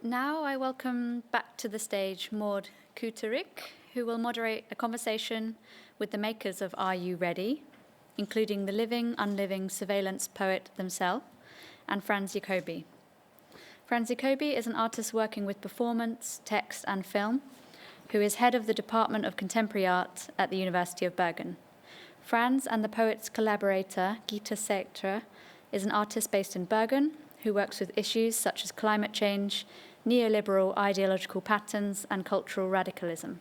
Now I welcome back to the stage Maud Ceuterick, who will moderate a conversation with the makers of Are You Ready?, including the living, unliving surveillance poet themselves, and Frans Jacobi. Frans Jacobi is an artist working with performance, text and film, who is head of the Department of Contemporary Art at the University of Bergen. Frans and the poet's collaborator, Ceuterick, is an artist based in Bergen who works with issues such as climate change, neoliberal ideological patterns and cultural radicalism.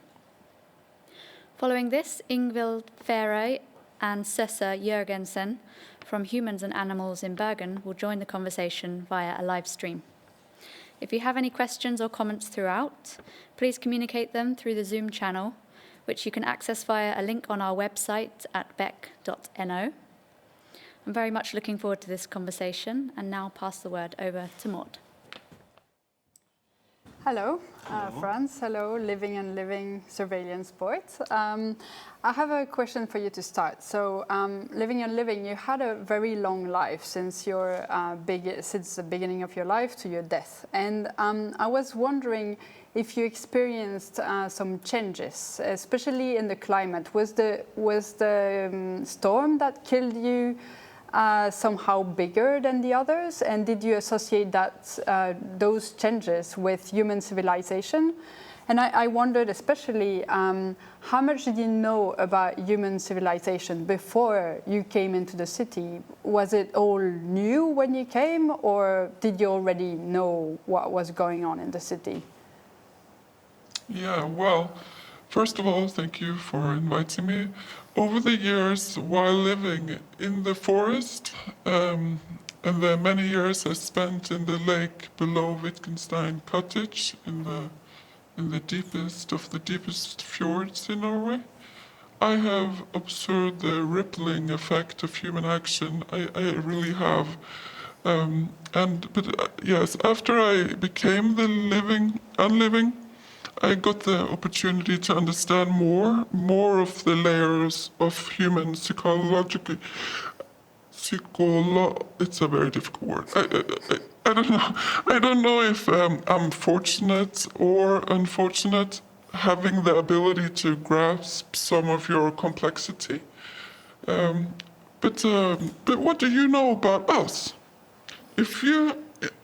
Following this, Ingvild Færøy and Søsse Jørgensen from Humans and Animals in Bergen will join the conversation via a live stream. If you have any questions or comments throughout, please communicate them through the Zoom channel, which you can access via a link on our website at beck.no. I'm very much looking forward to this conversation and now pass the word over to Maud. Hello, Frans. Hello, Living and Living surveillance poet. I have a question for you to start. So, Living and Living, you had a very long life since since the beginning of your life to your death. And I was wondering if you experienced some changes, especially in the climate. Was the storm that killed you somehow bigger than the others? And did you associate those changes with human civilization? And I wondered especially, how much did you know about human civilization before you came into the city? Was it all new when you came, or did you already know what was going on in the city? Yeah, well, first of all, thank you for inviting me. Over the years, while living in the forest, and the many years I spent in the lake below Wittgenstein Cottage, in the deepest of the deepest fjords in Norway, I have observed the rippling effect of human action. I really have. Yes, after I became the unliving, I got the opportunity to understand more of the layers of human psychology. It's a very difficult word. I don't know. I don't know if I'm fortunate or unfortunate having the ability to grasp some of your complexity. But what do you know about us? If you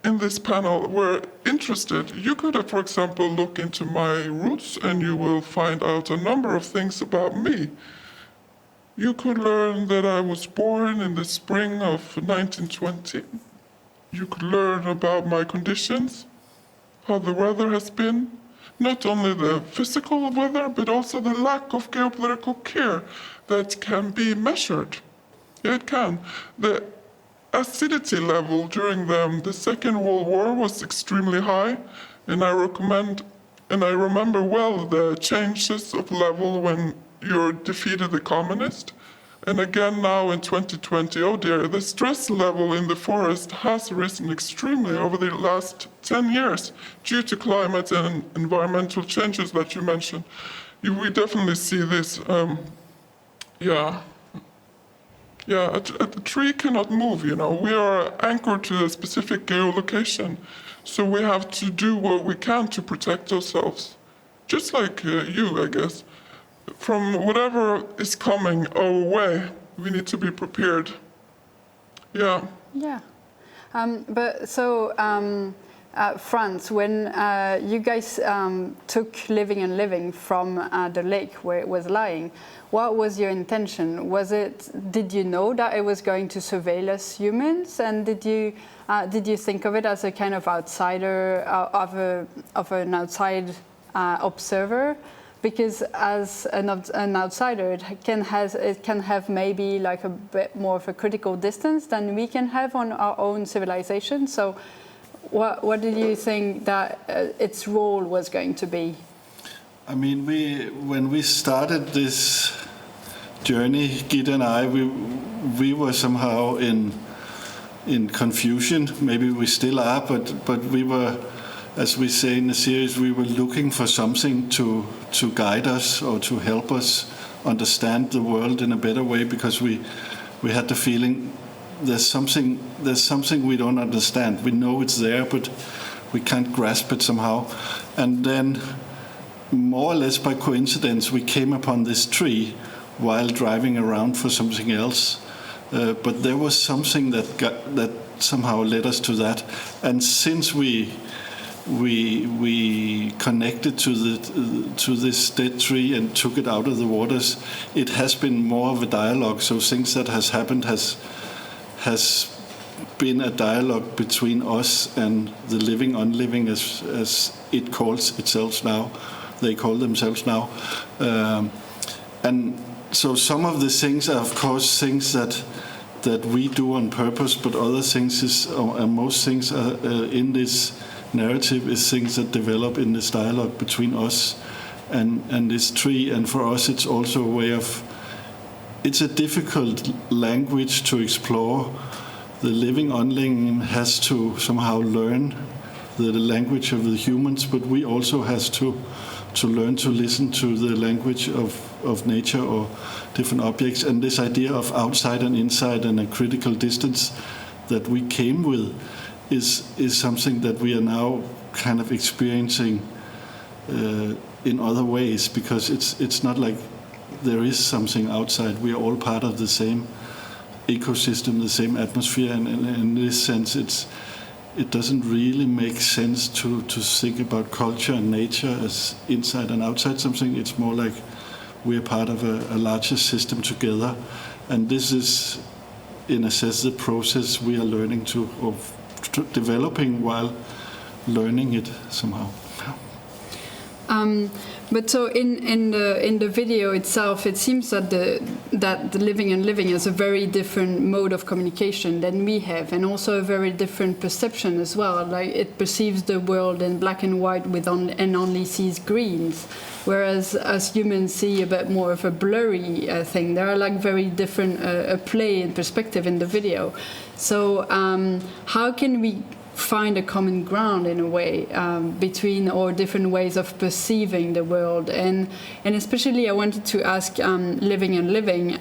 in this panel were interested, you could have, for example, look into my roots and you will find out a number of things about me. You could learn that I was born in the spring of 1920. You could learn about my conditions, how the weather has been, not only the physical weather, but also the lack of geopolitical care that can be measured. Yeah, it can. The acidity level during the Second World War was extremely high, and I remember well the changes of level when you defeated the communists. And again now in 2020, oh dear, the stress level in the forest has risen extremely over the last 10 years due to climate and environmental changes that you mentioned. We definitely see this, Yeah, a tree cannot move, you know. We are anchored to a specific geolocation, so we have to do what we can to protect ourselves. Just like you, I guess. From whatever is coming our way, we need to be prepared. Yeah. Yeah. Frans, when you guys took Living and Living from the lake where it was lying, what was your intention? Did you know that it was going to surveil us humans, and did you think of it as a kind of outsider, of an outside observer? Because as an outsider, it can have maybe like a bit more of a critical distance than we can have on our own civilization. So, what did you think that its role was going to be? I mean, when we started this journey, Gitte and I, we were somehow in confusion. Maybe we still are, but we were, as we say in the series, we were looking for something to guide us or to help us understand the world in a better way, because we had the feeling there's something we don't understand. We know it's there, but we can't grasp it somehow. And then, more or less by coincidence, we came upon this tree while driving around for something else. But there was something that somehow led us to that. And since we connected to this dead tree and took it out of the waters, it has been more of a dialogue. So things that has happened has been a dialogue between us and the living, unliving, as it calls itself now. They call themselves now. And so some of the things are, of course, things that we do on purpose, but other things most things are, in this narrative is things that develop in this dialogue between us and this tree. And for us, it's also a way of, it's a difficult language to explore. The living unliving has to somehow learn the language of the humans, but we also has to learn to listen to the language of nature or different objects. And this idea of outside and inside and a critical distance that we came with is something that we are now kind of experiencing in other ways, because it's not like there is something outside. We are all part of the same ecosystem, the same atmosphere, and in this sense it doesn't really make sense to think about culture and nature as inside and outside something. It's more like we're part of a larger system together, and this is, in a sense, the process we are learning of developing while learning it somehow. But so in the video itself, it seems that the living and living is a very different mode of communication than we have, and also a very different perception as well. Like, it perceives the world in black and white and only sees greens, whereas us humans see a bit more of a blurry thing. There are like very different play and perspective in the video. So how can we find a common ground in a way between our different ways of perceiving the world? And especially I wanted to ask living and living,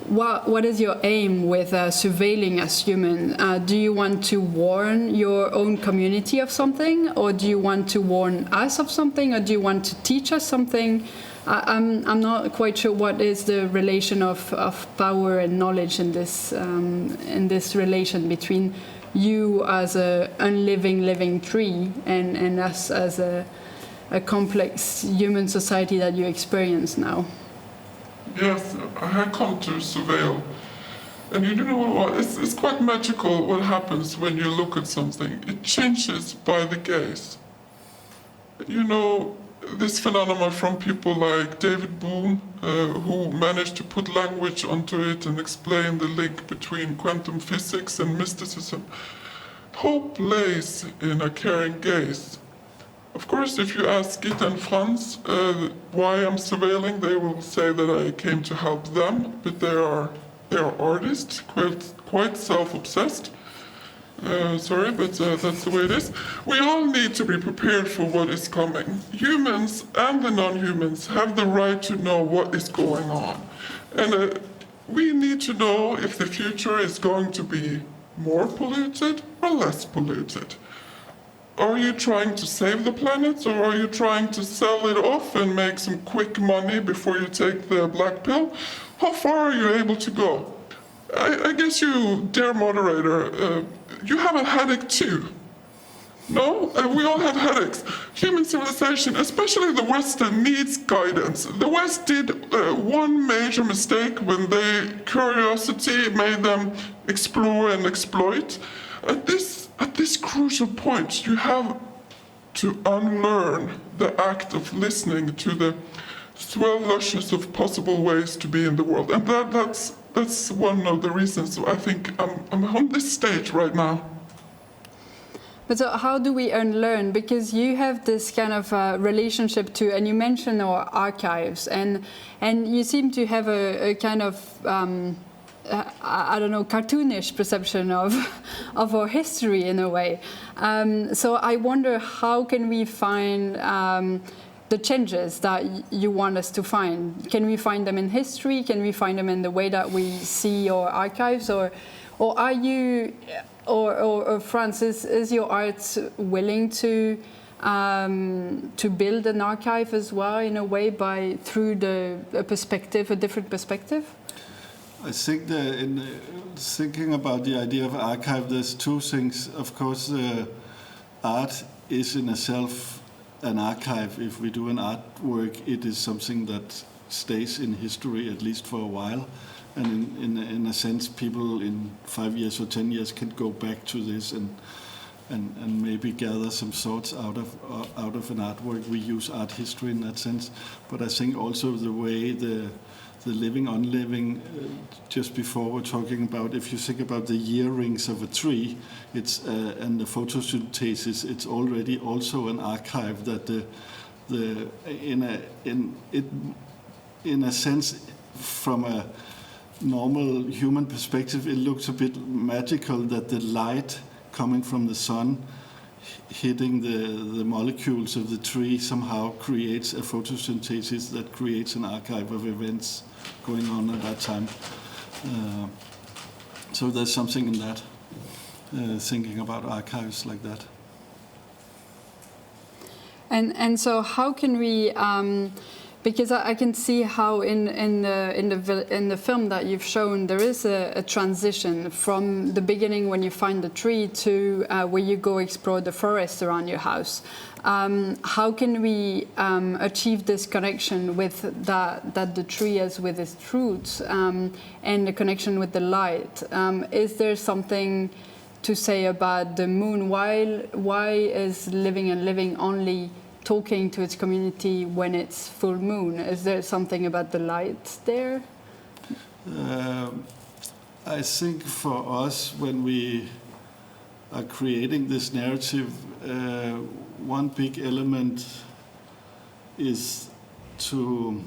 what is your aim with surveilling as human? Do you want to warn your own community of something, or do you want to warn us of something, or do you want to teach us something? I'm not quite sure what is the relation of power and knowledge in this relation between you as a unliving living tree and us as a complex human society that you experience now. Yes, I had come to surveil. And you know what? It's quite magical what happens when you look at something. It changes by the gaze. You know, this phenomenon from people like David Bohm, who managed to put language onto it and explain the link between quantum physics and mysticism. Hope lays in a caring gaze. Of course, if you ask Gitte and Frans why I'm surveilling, they will say that I came to help them, but they are artists, quite self-obsessed. Sorry, but that's the way it is. We all need to be prepared for what is coming. Humans and the non-humans have the right to know what is going on. And we need to know if the future is going to be more polluted or less polluted. Are you trying to save the planet, or are you trying to sell it off and make some quick money before you take the black pill? How far are you able to go? I guess you, dear moderator, you have a headache too. No? We all have headaches. Human civilization, especially the Western, needs guidance. The West did one major mistake when their curiosity made them explore and exploit. At this crucial point, you have to unlearn the act of listening to the swell luscious of possible ways to be in the world. And that's one of the reasons I think I'm on this stage right now. But so how do we unlearn? Because you have this kind of relationship to, and you mentioned our archives, and you seem to have a kind of I don't know, cartoonish perception of our history in a way. So I wonder, how can we find the changes that you want us to find? Can we find them in history? Can we find them in the way that we see our archives? Or Or are you, or Frans, is your art willing to build an archive as well in a way through a different perspective? I think that in thinking about the idea of archive, there's two things. Of course, art is in itself an archive. If we do an artwork, it is something that stays in history at least for a while. And in a sense, people in 5 years or 10 years can go back to this and maybe gather some thoughts out of an artwork. We use art history in that sense. But I think also the way the living, unliving, just before we're talking about, if you think about the year rings of a tree, it's and the photosynthesis, it's already also an archive that in a sense, from a normal human perspective, it looks a bit magical that the light coming from the sun hitting the molecules of the tree somehow creates a photosynthesis that creates an archive of events going on at that time. So there's something in that, thinking about archives like that. And so how can we? Because I can see how in the film that you've shown there is a transition from the beginning when you find the tree to where you go explore the forest around your house. How can we achieve this connection with that the tree is with its roots and the connection with the light? Is there something to say about the moon? Why is Living and Living only talking to its community when it's full moon? Is there something about the light there? I think for us, when we are creating this narrative, one big element is to,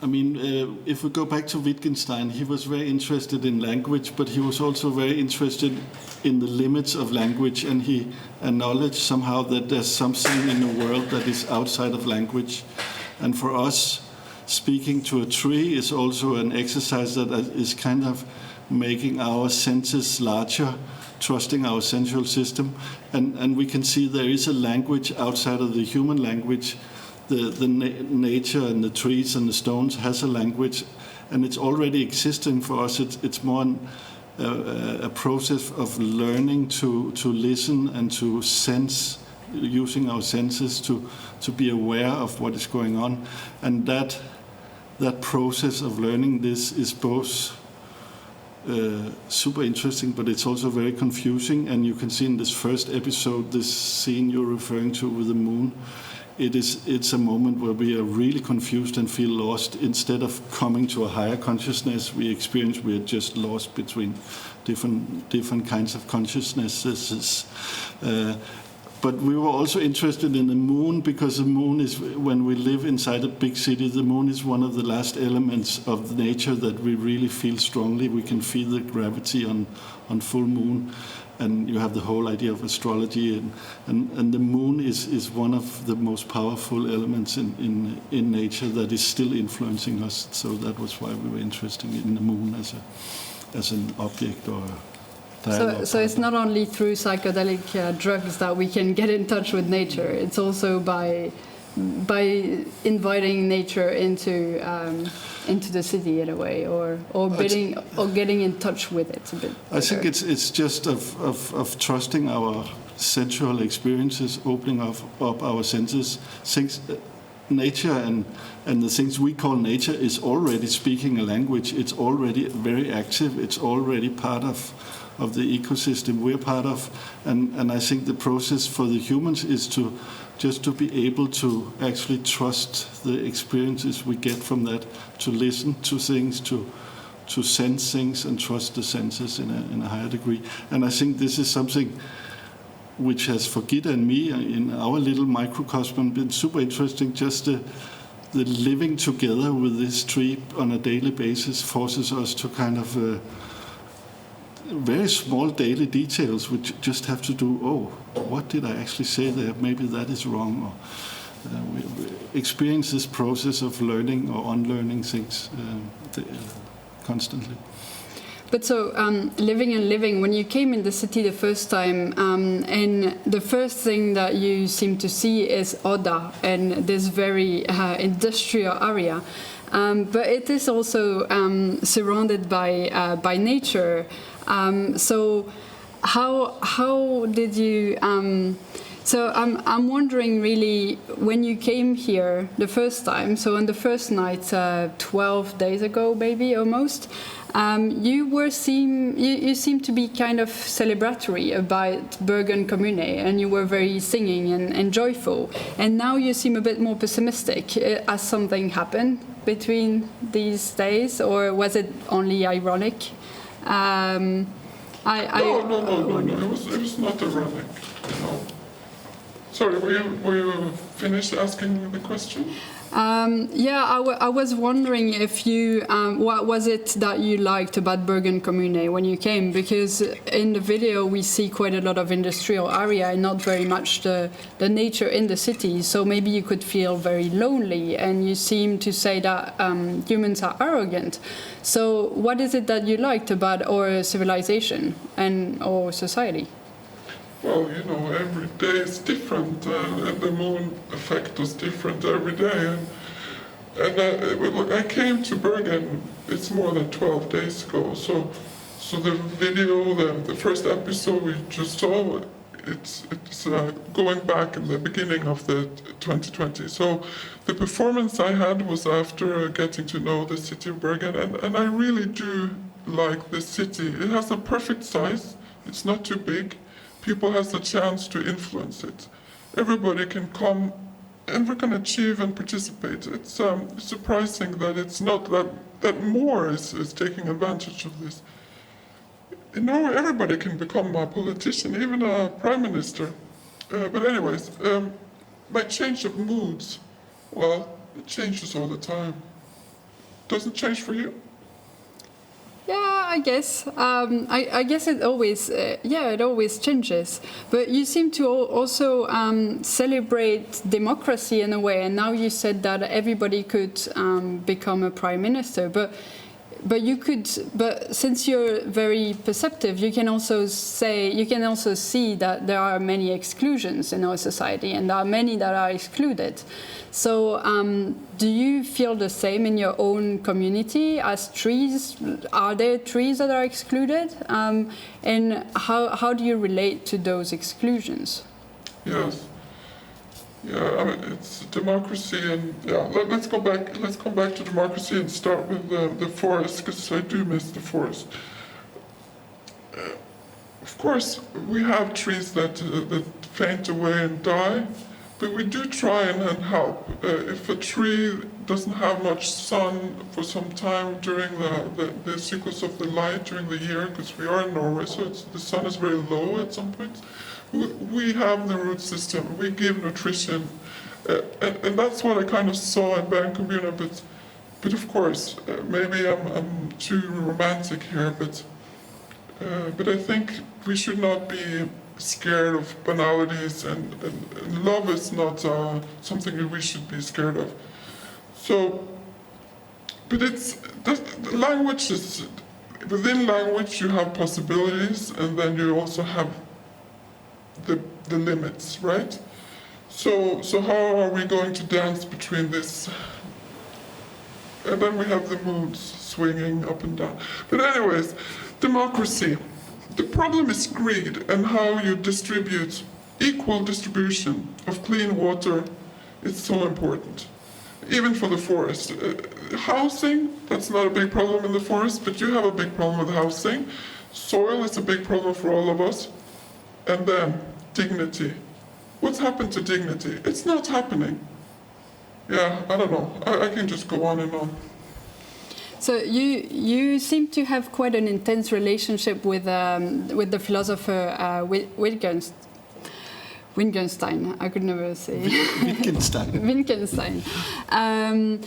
if we go back to Wittgenstein, he was very interested in language, but he was also very interested in the limits of language, and he acknowledged somehow that there's something in the world that is outside of language. And for us, speaking to a tree is also an exercise that is kind of making our senses larger, trusting our sensual system. And we can see there is a language outside of the human language. The nature and the trees and the stones has a language, and it's already existing for us. It's more a process of learning to listen and to sense, using our senses to be aware of what is going on. And that process of learning this is both super interesting, but it's also very confusing. And you can see in this first episode, this scene you're referring to with the moon, it's a moment where we are really confused and feel lost. Instead of coming to a higher consciousness, we are just lost between different kinds of consciousnesses. But we were also interested in the moon, because the moon is, when we live inside a big city, the moon is one of the last elements of nature that we really feel strongly. We can feel the gravity on full moon. And you have the whole idea of astrology, and the moon is one of the most powerful elements in nature that is still influencing us. So that was why we were interested in the moon as an object or dialogue. So it's not only through psychedelic drugs that we can get in touch with nature. It's also by inviting nature into the city in a way, or getting in touch with it a bit better. I think it's just of trusting our sensual experiences, opening up our senses. Nature and the things we call nature is already speaking a language. It's already very active. It's already part of the ecosystem we're part of. And I think the process for the humans is to be able to actually trust the experiences we get from that, to listen to things, to sense things and trust the senses in a higher degree. And I think this is something which has, for Gitta and me, in our little microcosm, been super interesting. Just the living together with this tree on a daily basis forces us to kind of very small daily details which just have to do, what did I actually say there? Maybe that is wrong. Or we experience this process of learning or unlearning things constantly. But so, living and living, when you came in the city the first time, and the first thing that you seem to see is Odda and this very industrial area. But it is also surrounded by nature. So how did you... So I'm wondering really, when you came here the first time, so on the first night, 12 days ago, maybe almost, you seemed to be kind of celebratory about Bergen Commune, and you were very singing and joyful. And now you seem a bit more pessimistic. Has something happened between these days, or was it only ironic? No. It was not ironic. No. Sorry, were you finished asking the question? I was wondering if you, what was it that you liked about Bergen Commune when you came? Because in the video we see quite a lot of industrial area and not very much the nature in the city. So maybe you could feel very lonely, and you seem to say that humans are arrogant. So what is it that you liked about our civilization and our society? Well, every day is different, and the moon effect was different every day. And I came to Bergen, it's more than 12 days ago, so the video, the first episode we just saw, it's going back in the beginning of the 2020. So the performance I had was after getting to know the city of Bergen, and I really do like the city. It has a perfect size, it's not too big. People has the chance to influence it. Everybody can come and we can achieve and participate. It's surprising that it's not that more is taking advantage of this. Everybody can become a politician, even a prime minister. But anyways, my change of moods, well, it changes all the time. Doesn't change for you? Yeah, I guess. I guess it always changes. But you seem to also celebrate democracy in a way. And now you said that everybody could become a prime minister. But you could. But since you're very perceptive, you can also see that there are many exclusions in our society, and there are many that are excluded. So, do you feel the same in your own community as trees? Are there trees that are excluded? And how do you relate to those exclusions? Yes. Yeah, I mean, it's democracy, and let's come back to democracy and start with the forest, because I do miss the forest. Of course, we have trees that faint away and die. But we do try and help. If a tree doesn't have much sun for some time during the cycles of the light during the year, because we are in Norway, so the sun is very low at some point, we have the root system, we give nutrition, and that's what I kind of saw in Bergen Commune. But of course, maybe I'm too romantic here, but I think we should not be scared of banalities, and love is not something that we should be scared of. So, but the language is, within language you have possibilities, and then you also have the limits, right? So how are we going to dance between this? And then we have the moods swinging up and down. But anyways, democracy. The problem is greed, and how you distribute, equal distribution of clean water is so important, even for the forest. Housing, that's not a big problem in the forest, but you have a big problem with housing. Soil is a big problem for all of us. And then, dignity. What's happened to dignity? It's not happening. Yeah, I don't know. I can just go on and on. So you seem to have quite an intense relationship with the philosopher Wittgenstein. I could never say Wittgenstein. And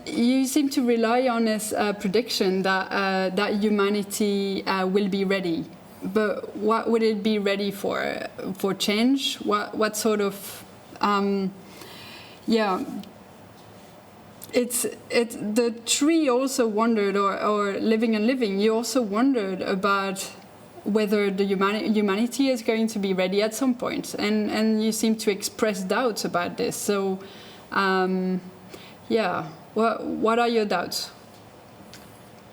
you seem to rely on his prediction that humanity will be ready. But what would it be ready for? For change? What sort of the tree also wondered, or Living and Living, you also wondered about whether the humanity is going to be ready at some point, and you seem to express doubts about this. So, what are your doubts?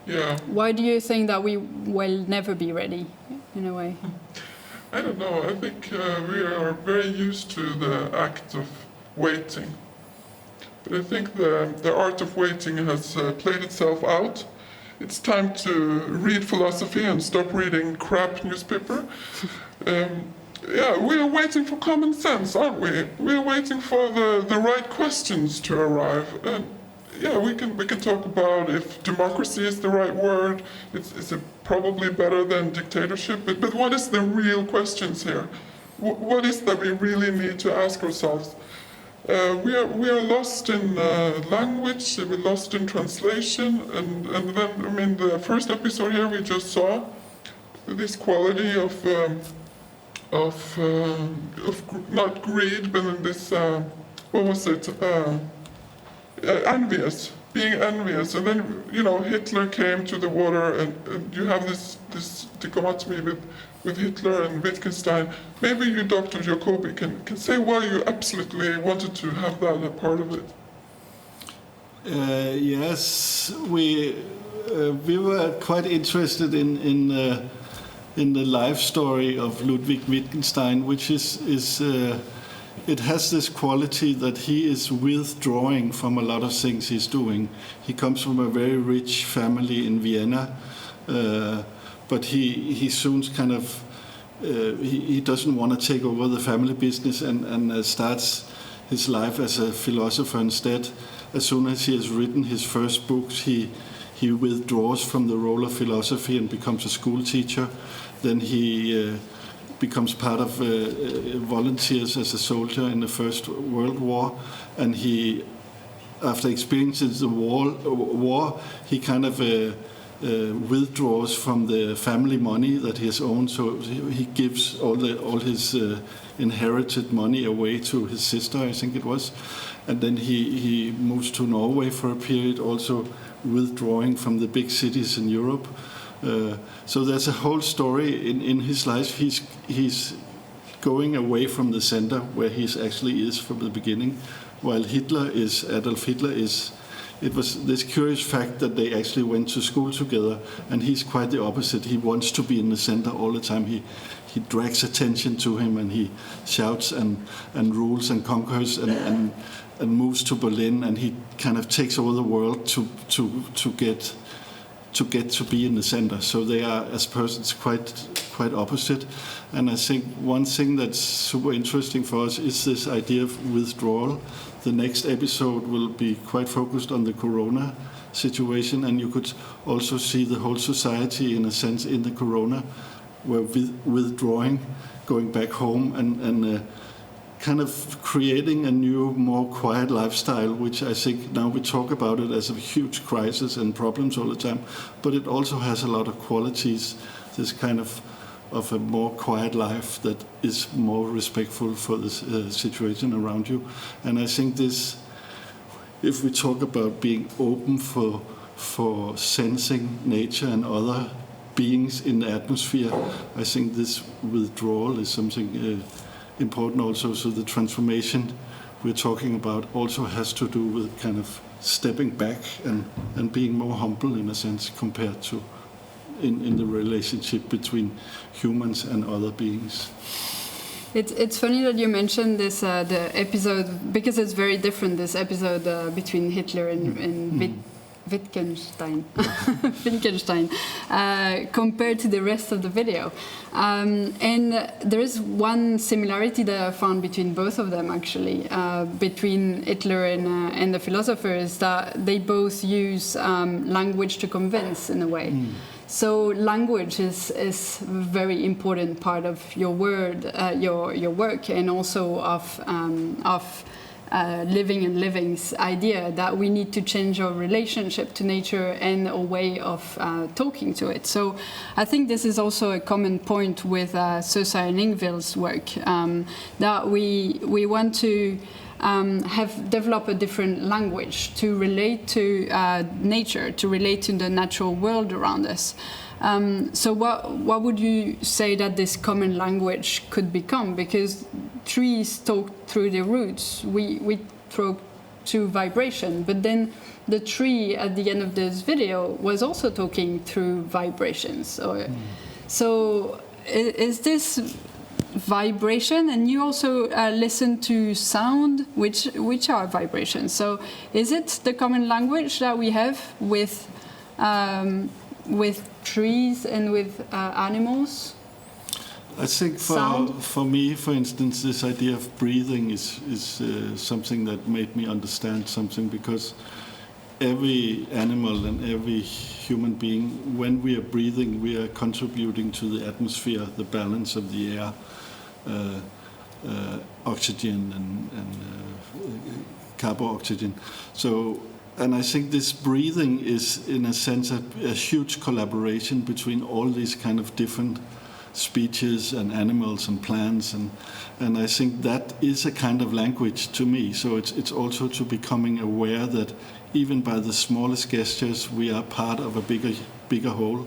Yeah. Why do you think that we will never be ready, in a way? I don't know. I think we are very used to the act of waiting. But I think the art of waiting has played itself out. It's time to read philosophy and stop reading crap newspaper. We are waiting for common sense, aren't we? We are waiting for the right questions to arrive. And we can talk about if democracy is the right word. Is it probably better than dictatorship? But what is the real questions here? What is that we really need to ask ourselves? We are lost in language, we're lost in translation, and then, I mean, the first episode here we just saw this quality of not greed, but in this, envious, being envious. And then, Hitler came to the water, and you have this dichotomy with Hitler and Wittgenstein. Maybe you, Dr. Jacobi, can say why you absolutely wanted to have that a part of it. Yes, we were quite interested in the life story of Ludwig Wittgenstein, which is it has this quality that he is withdrawing from a lot of things he's doing. He comes from a very rich family in Vienna. But he soon kind of, he doesn't want to take over the family business and starts his life as a philosopher instead. As soon as he has written his first books, he withdraws from the role of philosophy and becomes a school teacher. Then he becomes part of volunteers as a soldier in the First World War. And he, after experiencing the war, he kind of withdraws from the family money that he has owned, so he gives all his inherited money away to his sister, I think it was, and then he moves to Norway for a period, also withdrawing from the big cities in Europe. So there's a whole story in his life. He's going away from the center where he actually is from the beginning, while Adolf Hitler is. It was this curious fact that they actually went to school together, and he's quite the opposite. He wants to be in the center all the time. He drags attention to him, and he shouts and rules and conquers and moves to Berlin, and he kind of takes over the world to get to be in the center. So they are, as persons, quite opposite. And I think one thing that's super interesting for us is this idea of withdrawal. The next episode will be quite focused on the corona situation, and you could also see the whole society, in a sense, in the corona, were withdrawing, going back home, and kind of creating a new, more quiet lifestyle, which I think now we talk about it as a huge crisis and problems all the time, but it also has a lot of qualities, this kind of a more quiet life that is more respectful for the situation around you. And I think this, if we talk about being open for sensing nature and other beings in the atmosphere, I think this withdrawal is something important also. So the transformation we're talking about also has to do with kind of stepping back and being more humble, in a sense, compared to in the relationship between humans and other beings. It's funny that you mentioned this the episode, because it's very different, this episode between Hitler and Wittgenstein compared to the rest of the video. And there is one similarity that I found between both of them, actually, between Hitler and the philosophers, that they both use language to convince, in a way. So language is a very important part of your your work, and also of Living and Living's idea that we need to change our relationship to nature and a way of talking to it. So I think this is also a common point with Ceuterick and Ingvild's work, that we want to have developed a different language to relate to nature, to relate to the natural world around us. So what would you say that this common language could become? Because trees talk through their roots, we talk through vibration, but then the tree at the end of this video was also talking through vibrations. So is this vibration? And you also listen to sound, which are vibrations. So is it the common language that we have with trees and with animals? I think for me, for instance, this idea of breathing is something that made me understand something, because every animal and every human being, when we are breathing, we are contributing to the atmosphere, the balance of the air, oxygen and carbo-oxygen. So, and I think this breathing is, in a sense, a huge collaboration between all these kind of different species and animals and plants, and I think that is a kind of language to me. So it's also to becoming aware that even by the smallest gestures we are part of a bigger whole.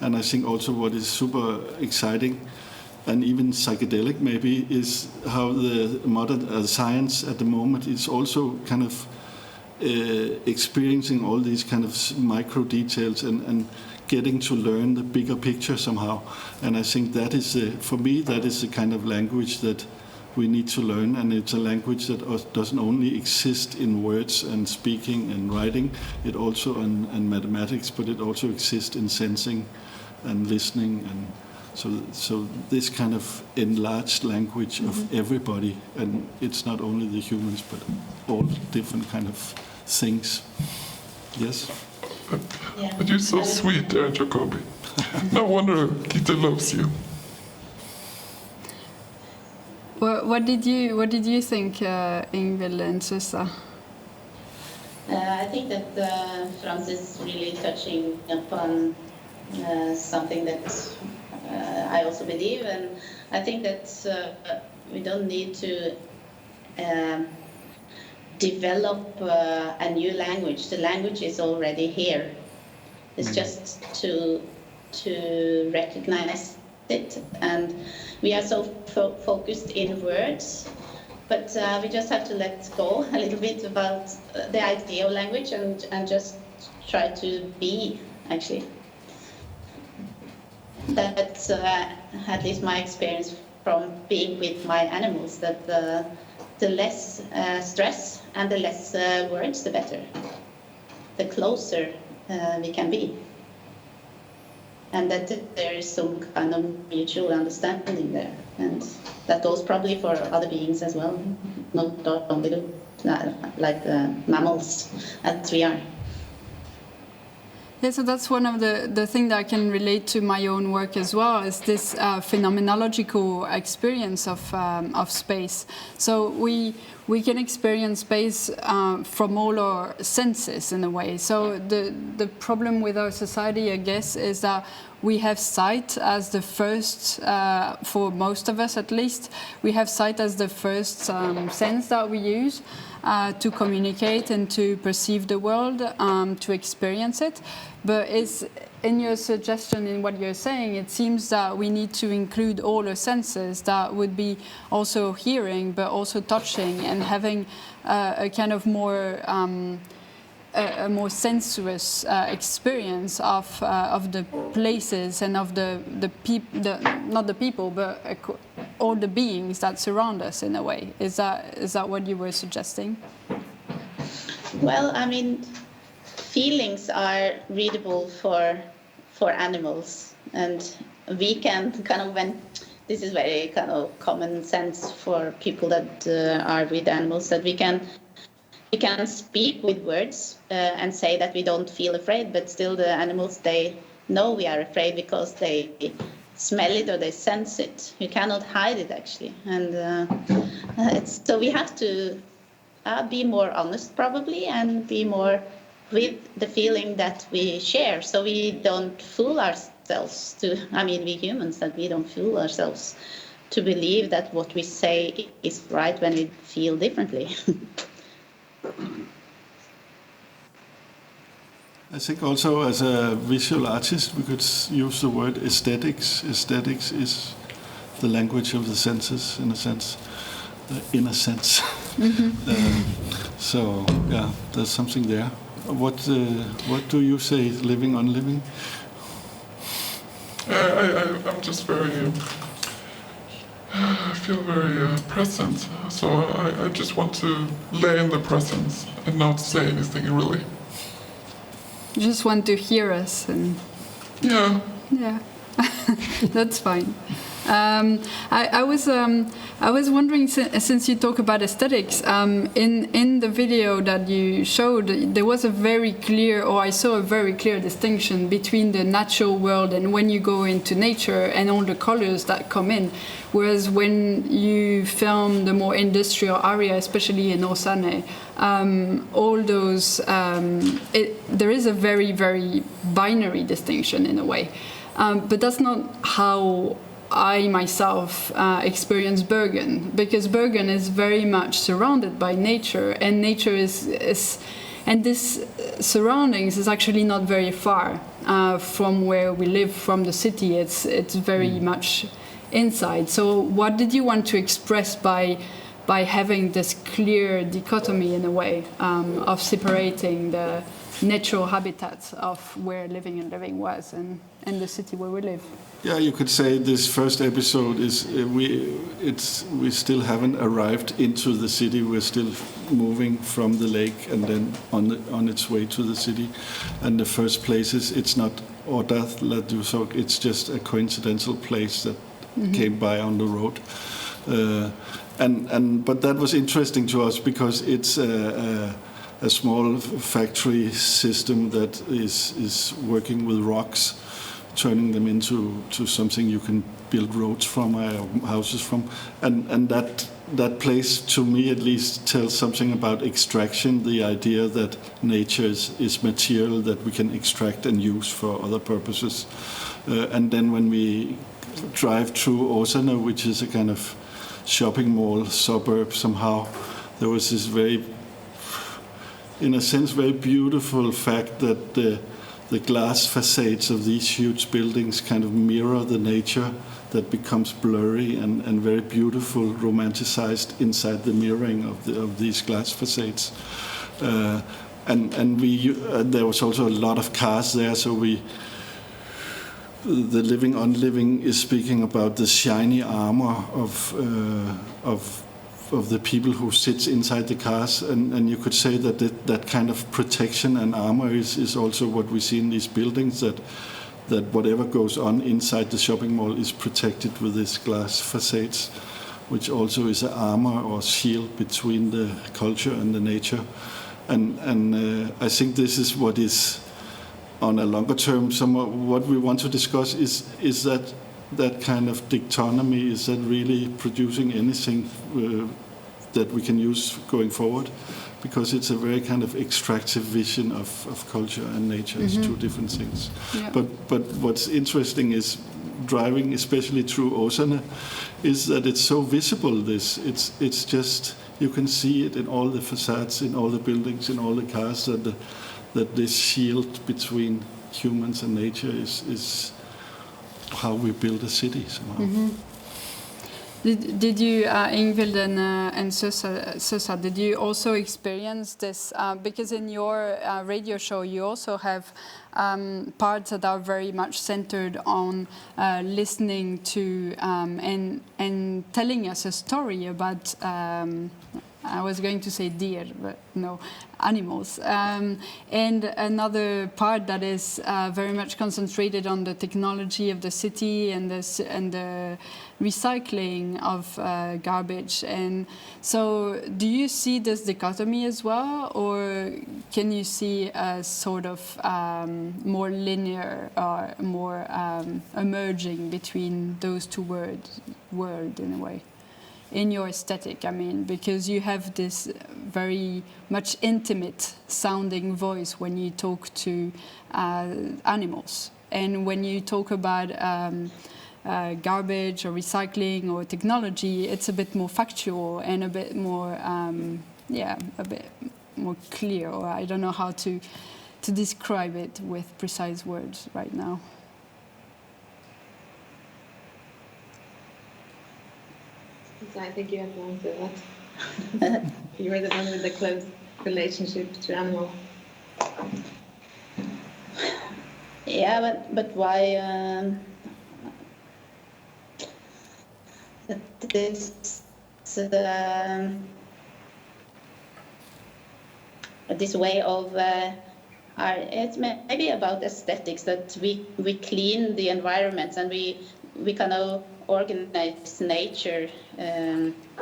And I think also what is super exciting and even psychedelic maybe is how the modern science at the moment is also kind of experiencing all these kind of micro details and getting to learn the bigger picture somehow. And I think that is, for me, that is the kind of language that we need to learn. And it's a language that doesn't only exist in words and speaking and writing, it also in mathematics, but it also exists in sensing and listening. And so this kind of enlarged language of everybody, and it's not only the humans, but all different kind of things. Yes? Yeah. But you're so sweet there, Jacobi. No wonder Gita loves you. What did you think, Ingvild and Susa? I think that Frans is really touching upon something that I also believe, and I think that we don't need to develop a new language. The language is already here. It's just to recognize it, and we are so focused in words, but we just have to let go a little bit about the idea of language and just try to be, actually. That's at least my experience from being with my animals, that the less stress and the less words, the better. The closer we can be. And that there is some kind of mutual understanding there. And that goes probably for other beings as well, not only like mammals as we are. Yeah, so that's one of the things that I can relate to my own work as well, is this phenomenological experience of space. So we can experience space from all our senses in a way. So the problem with our society, I guess, is that we have sight as the first, for most of us at least, we have sight as the first sense that we use to communicate and to perceive the world, to experience it. But it's, in your suggestion, in what you're saying, it seems that we need to include all our senses. That would be also hearing, but also touching, and having a kind of more a more sensuous experience of the places and of not the people, but all the beings that surround us in a way. Is that what you were suggesting? Well, I mean, feelings are readable for animals, and we can kind of, when this is very kind of common sense for people that are with animals, that we can speak with words and say that we don't feel afraid, but still the animals, they know we are afraid because they smell it or they sense it. You cannot hide it, actually. And so we have to be more honest, probably, and be more with the feeling that we share, so we don't fool ourselves we humans, that we don't fool ourselves to believe that what we say is right when we feel differently. I think also as a visual artist, we could use the word aesthetics. Aesthetics is the language of the senses, in a sense. So yeah, there's something there. What do you say, living, unliving? I'm just very. I feel very present, so I just want to lay in the presence and not say anything really. You just want to hear us, and Yeah. that's fine. I was wondering, since you talk about aesthetics, in the video that you showed, there was a very clear, or I saw a very clear distinction between the natural world and when you go into nature and all the colors that come in. Whereas when you film the more industrial area, especially in Åsane, all those, there is a very, very binary distinction in a way. But that's not how I myself experience Bergen, because Bergen is very much surrounded by nature, and nature is and this surroundings is actually not very far from where we live, from the city. It's very much inside. So what did you want to express by having this clear dichotomy in a way of separating the natural habitats of where living and living was and the city where we live? Yeah, you could say this first episode is we still haven't arrived into the city. We're still moving from the lake and then on its way to the city. And the first places, it's not Ordath Ladusok, it's just a coincidental place that came by on the road. But that was interesting to us because it's a small factory system that is working with rocks, turning them into something you can build roads from, houses from, and that place, to me at least, tells something about extraction. The idea that nature is material that we can extract and use for other purposes. And then when we drive through Åsane, which is a kind of shopping mall suburb somehow, there was this very, in a sense, very beautiful fact that the glass facades of these huge buildings kind of mirror the nature that becomes blurry and very beautiful, romanticized inside the mirroring of these glass facades. There was also a lot of cars there, so the living unliving is speaking about the shiny armor of the people who sits inside the cars, and you could say that that kind of protection and armor is also what we see in these buildings, that whatever goes on inside the shopping mall is protected with these glass facades, which also is an armor or shield between the culture and the nature. And I think this is what is, on a longer term, what we want to discuss is that kind of dichotomy, is that really producing anything that we can use going forward? Because it's a very kind of extractive vision of culture and nature. It's two different things. Yeah. But what's interesting is driving, especially through Åsane, is that it's so visible. It's just, you can see it in all the facades, in all the buildings, in all the cars, that this shield between humans and nature is how we build a city somehow. Mm-hmm. Did you, Ingvild and Susa, did you also experience this? Because in your radio show, you also have parts that are very much centered on listening to and telling us a story about. I was going to say deer, but no, animals. And another part that is very much concentrated on the technology of the city and the recycling of garbage. And so do you see this dichotomy as well, or can you see a sort of more linear or more emerging between those two worlds in a way? In your aesthetic, I mean, because you have this very much intimate sounding voice when you talk to animals. And when you talk about garbage or recycling or technology, it's a bit more factual and a bit more, a bit more clear. Or I don't know how to describe it with precise words right now. I think you have to answer that. You're the one with the close relationship to animal. Yeah, but why this way of it's maybe about aesthetics, that we clean the environments and we kind of organize nature,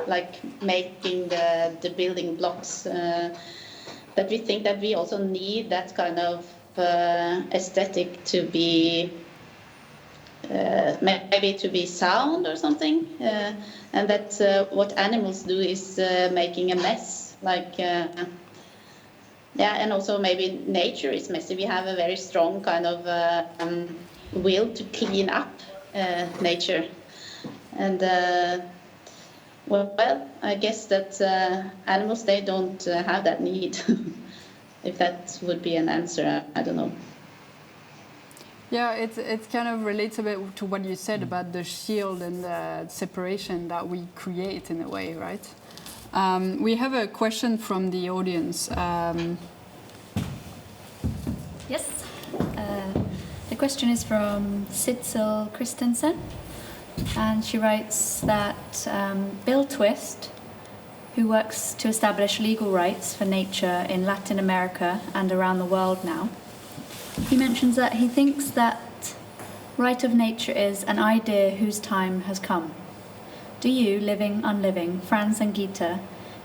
like making the building blocks, that we think that we also need that kind of aesthetic to be maybe to be sound or something, and that what animals do is making a mess, like and also maybe nature is messy. We have a very strong kind of will to clean up nature, and well, I guess that animals, they don't have that need. If that would be an answer, I don't know. Yeah, it kind of relates a bit to what you said about the shield and the separation that we create in a way, right? We have a question from the audience. Yes. The question is from Sitzel Christensen, and she writes that Bill Twist, who works to establish legal rights for nature in Latin America and around the world now, he mentions that he thinks that right of nature is an idea whose time has come. Do you, living, unliving, Frans and Gita,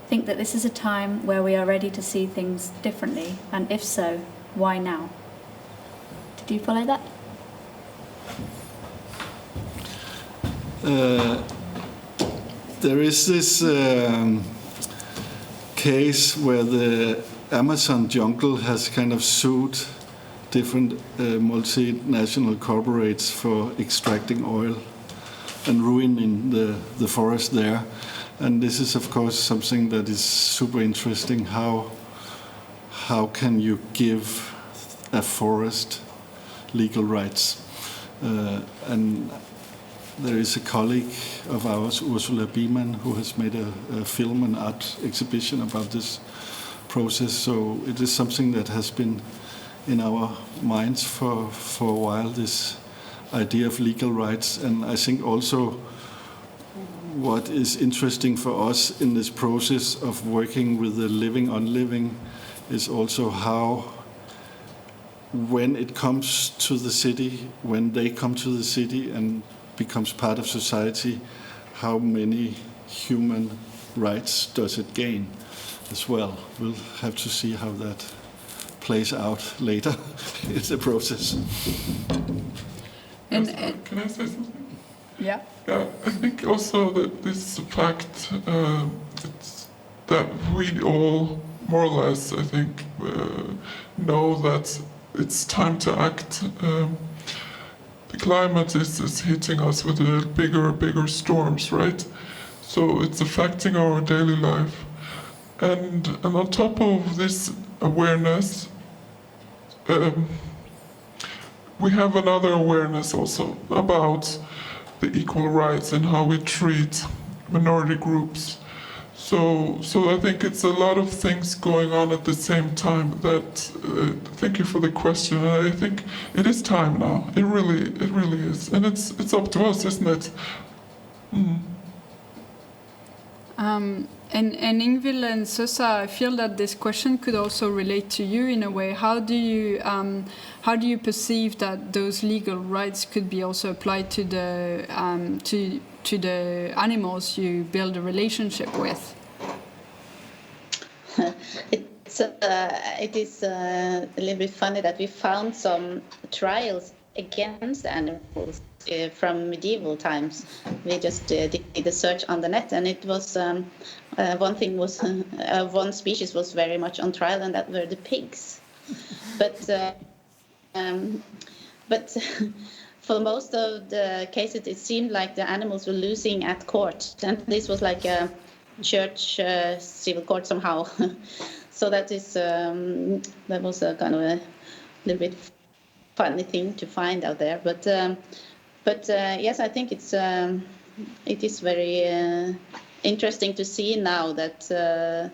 think that this is a time where we are ready to see things differently? And if so, why now? Did you follow that? There is this case where the Amazon jungle has kind of sued different multinational corporates for extracting oil and ruining the forest there. And this is, of course, something that is super interesting. How can you give a forest legal rights? And there is a colleague of ours, Ursula Biemann, who has made a film and art exhibition about this process. So it is something that has been in our minds for a while, this idea of legal rights. And I think also what is interesting for us in this process of working with the living, unliving is also how, when it comes to the city, when they come to the city and becomes part of society, how many human rights does it gain as well? We'll have to see how that plays out later in the process. And, Can I say something? Yeah. Yeah, I think also that this fact that we all, more or less, I think, know that it's time to act. The climate is hitting us with bigger storms, right? So it's affecting our daily life. And on top of this awareness, we have another awareness also about the equal rights and how we treat minority groups. So I think it's a lot of things going on at the same time. That thank you for the question. And I think it is time now. It really is, and it's up to us, isn't it? And Ingvild and Sosa, I feel that this question could also relate to you in a way. How do you perceive that those legal rights could be also applied to the animals you build a relationship with? It is a little bit funny that we found some trials against animals from medieval times. We just did a search on the net, and it was one thing was one species was very much on trial, and that were the pigs. But for most of the cases, it seemed like the animals were losing at court, and this was like a church civil court somehow. So that was a kind of a little bit funny thing to find out there. But yes, I think it is very interesting to see now that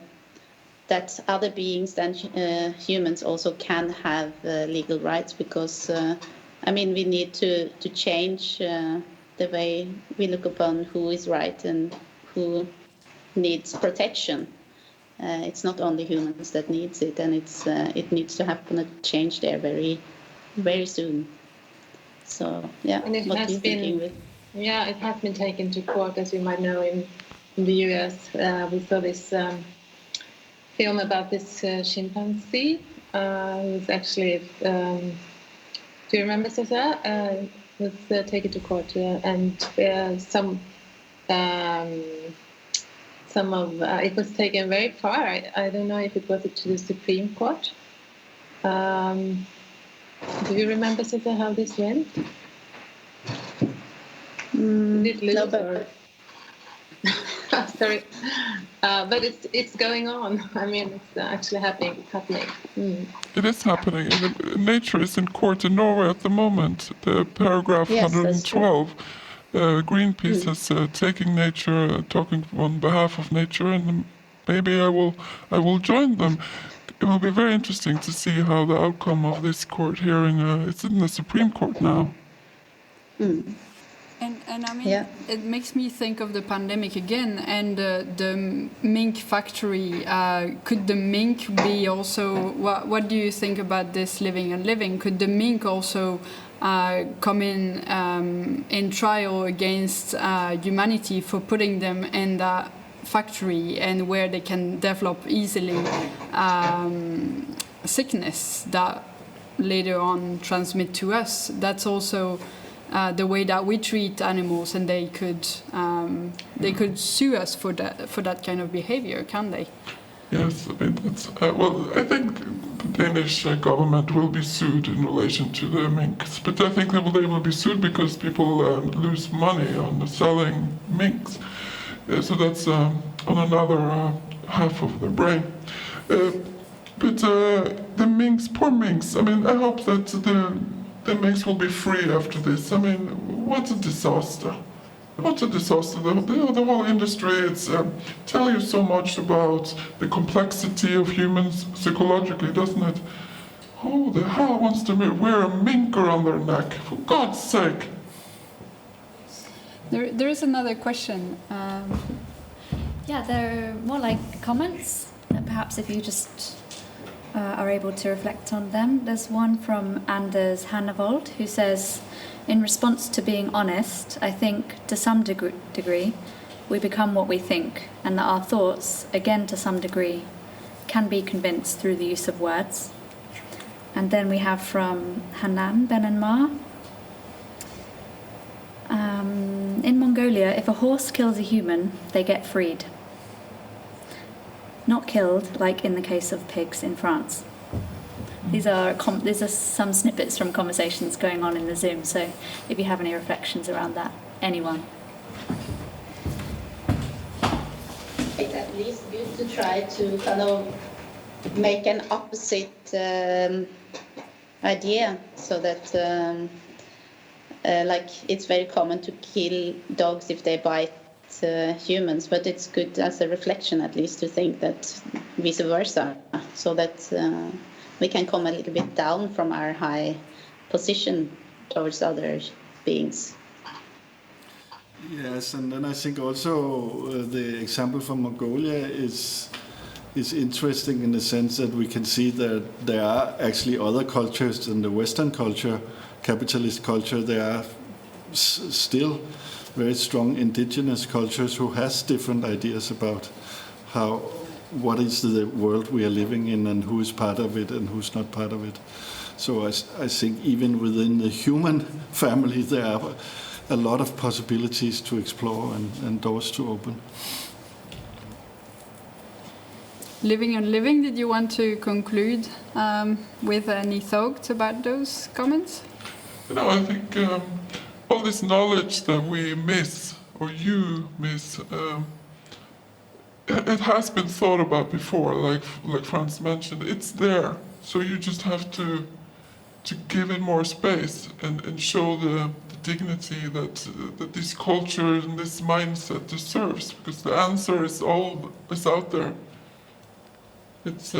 other beings than humans also can have legal rights, because I mean, we need to change the way we look upon who is right and who needs protection. It's not only humans that needs it, and it needs to happen a change there very, very soon. So yeah, And it what has are you thinking with? Yeah, it has been taken to court, as you might know, in the US. We saw this film about this chimpanzee who's actually, do you remember, Cesar? Was taken to court, and some of it was taken very far. I don't know if it was to the Supreme Court. Do you remember, Cesar, how this went? Did it lose, No, but sorry, but it's going on. I mean, it's actually happening. It is happening. Nature is in court in Norway at the moment. The paragraph Yes, that's true. 112. Greenpeace is taking nature, talking on behalf of nature, and maybe I will join them. It will be very interesting to see how the outcome of this court hearing. It's in the Supreme Court now. And I mean, Yeah. it makes me think of the pandemic again, and the mink factory. Could the mink be also? What do you think about this living and living? Could the mink also come in trial against humanity for putting them in that factory, and where they can develop easily sickness that later on transmit to us? That's also the way that we treat animals, and they could sue us for that kind of behavior, can they? Yes, I mean, that's, well, I think the Danish government will be sued in relation to the minks, but I think they will be sued because people lose money on selling minks. So that's on another half of the brain. But the minks, poor minks, I mean, I hope that the minks will be free after this. I mean, what a disaster. What a disaster. The whole industry, it's tell you so much about the complexity of humans psychologically, doesn't it? Who the hell wants to wear a mink around their neck? For God's sake. There is another question. Yeah, they're more like comments. Perhaps if you just are able to reflect on them. There's one from Anders Hannevold who says, in response to being honest, I think to some degree we become what we think, and that our thoughts, again to some degree, can be convinced through the use of words. And then we have from Hanan Benenmar. In Mongolia, if a horse kills a human, they get freed. Not killed, like in the case of pigs in France. These are some snippets from conversations going on in the Zoom, so if you have any reflections around that, anyone. It's at least good to try to kind of make an opposite idea, so that like it's very common to kill dogs if they bite humans, but it's good as a reflection at least to think that vice versa, so that we can come a little bit down from our high position towards other beings. Yes, and then I think also the example from Mongolia is interesting in the sense that we can see that there are actually other cultures than the Western culture, capitalist culture. There are still very strong indigenous cultures who has different ideas about what is the world we are living in and who is part of it and who's not part of it. So I think even within the human family there are a lot of possibilities to explore and doors to open. Living and living, did you want to conclude with any thoughts about those comments? I think all this knowledge that we miss, or you miss, it has been thought about before, like Frans mentioned. It's there, so you just have to give it more space and show the dignity that this culture and this mindset deserves, because the answer is out there. It's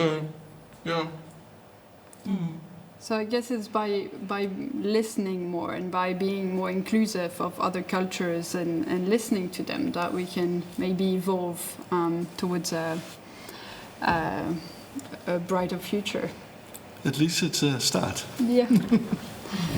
yeah. So I guess it's by listening more and by being more inclusive of other cultures and listening to them that we can maybe evolve towards a brighter future. At least it's a start. Yeah.